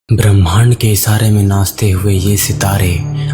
ब्रह्मांड के इशारे में नाचते हुए ये सितारे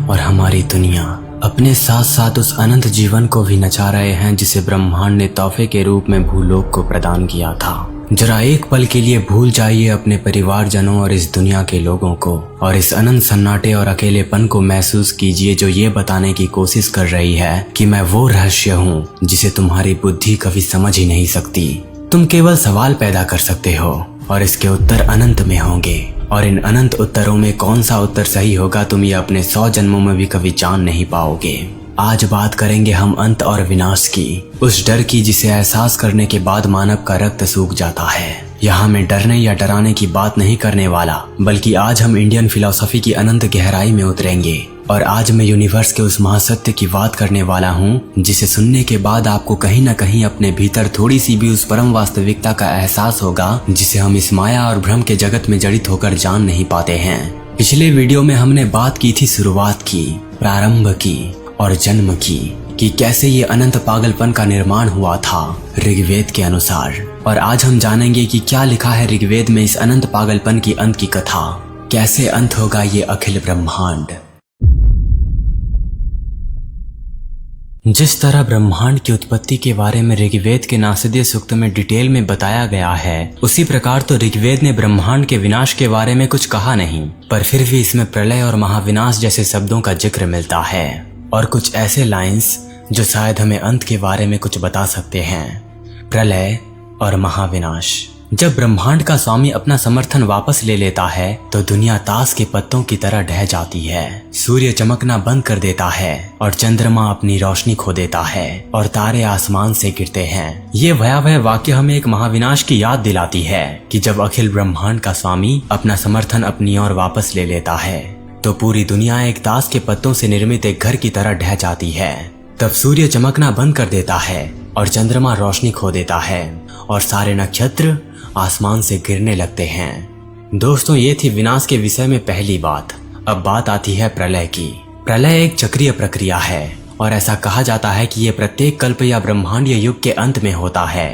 और हमारी दुनिया अपने साथ साथ उस अनंत जीवन को भी नचा रहे हैं जिसे ब्रह्मांड ने तोहफे के रूप में भूलोक को प्रदान किया था। जरा एक पल के लिए भूल जाइए अपने परिवारजनों और इस दुनिया के लोगों को और इस अनंत सन्नाटे और अकेलेपन को महसूस कीजिए जो ये बताने की कोशिश कर रही है कि मैं वो रहस्य हूँ जिसे तुम्हारी बुद्धि कभी समझ ही नहीं सकती। तुम केवल सवाल पैदा कर सकते हो और इसके उत्तर अनंत में होंगे और इन अनंत उत्तरों में कौन सा उत्तर सही होगा तुम ये अपने 100 जन्मों में भी कभी जान नहीं पाओगे। आज बात करेंगे हम अंत और विनाश की, उस डर की जिसे एहसास करने के बाद मानव का रक्त सूख जाता है। यहाँ मैं डरने या डराने की बात नहीं करने वाला, बल्कि आज हम इंडियन फिलॉसफी की अनंत गहराई में उतरेंगे और आज मैं यूनिवर्स के उस महासत्य की बात करने वाला हूँ जिसे सुनने के बाद आपको कहीं न कहीं अपने भीतर थोड़ी सी भी उस परम वास्तविकता का एहसास होगा जिसे हम इस माया और भ्रम के जगत में जड़ित होकर जान नहीं पाते हैं। पिछले वीडियो में हमने बात की थी शुरुआत की, प्रारंभ की और जन्म की कि कैसे ये अनंत पागलपन का निर्माण हुआ था ऋग्वेद के अनुसार। और आज हम जानेंगे कि क्या लिखा है ऋग्वेद में इस अनंत पागलपन की अंत की कथा, कैसे अंत होगा ये अखिल ब्रह्मांड। जिस तरह ब्रह्मांड की उत्पत्ति के बारे में ऋग्वेद के नासदीय सूक्त में डिटेल में बताया गया है, उसी प्रकार तो ऋग्वेद ने ब्रह्मांड के विनाश के बारे में कुछ कहा नहीं, पर फिर भी इसमें प्रलय और महाविनाश जैसे शब्दों का जिक्र मिलता है और कुछ ऐसे लाइंस जो शायद हमें अंत के बारे में कुछ बता सकते हैं। प्रलय और महाविनाश। जब ब्रह्मांड का स्वामी अपना समर्थन वापस ले लेता है तो दुनिया ताश के पत्तों की तरह ढह जाती है। सूर्य चमकना बंद कर देता है और चंद्रमा अपनी रोशनी खो देता है और तारे आसमान से गिरते हैं। ये भयावह वाक्य हमें एक महाविनाश की याद दिलाती है कि जब अखिल ब्रह्मांड का स्वामी अपना समर्थन अपनी ओर वापस ले लेता है तो पूरी दुनिया एक ताश के पत्तों से निर्मित एक घर की तरह ढह जाती है। तब सूर्य चमकना बंद कर देता है और चंद्रमा रोशनी खो देता है और सारे नक्षत्र आसमान से गिरने लगते हैं। दोस्तों, ये थी विनाश के विषय में पहली बात। अब बात आती है प्रलय की। प्रलय एक चक्रीय प्रक्रिया है और ऐसा कहा जाता है कि ये प्रत्येक कल्प या ब्रह्मांडीय युग के अंत में होता है।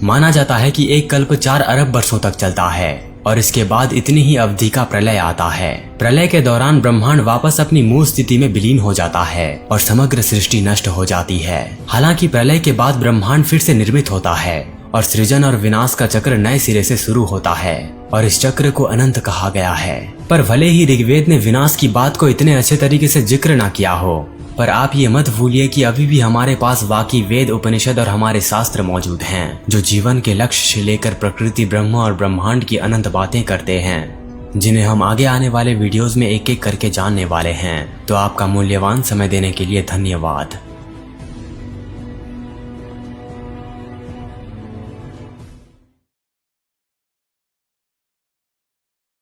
माना जाता है कि एक कल्प 4 अरब वर्षों तक चलता है और इसके बाद इतनी ही अवधि का प्रलय आता है। प्रलय के दौरान ब्रह्मांड वापस अपनी मूल स्थिति में विलीन हो जाता है और समग्र सृष्टि नष्ट हो जाती है। हालांकि प्रलय के बाद ब्रह्मांड फिर से निर्मित होता है और सृजन और विनाश का चक्र नए सिरे से शुरू होता है और इस चक्र को अनंत कहा गया है। पर भले ही ऋग्वेद ने विनाश की बात को इतने अच्छे तरीके से जिक्र ना किया हो, पर आप ये मत भूलिए कि अभी भी हमारे पास बाकी वेद, उपनिषद और हमारे शास्त्र मौजूद हैं जो जीवन के लक्ष्य से लेकर प्रकृति, ब्रह्म और ब्रह्मांड की अनंत बातें करते हैं, जिन्हें हम आगे आने वाले वीडियोस में एक एक करके जानने वाले हैं। तो आपका मूल्यवान समय देने के लिए धन्यवाद।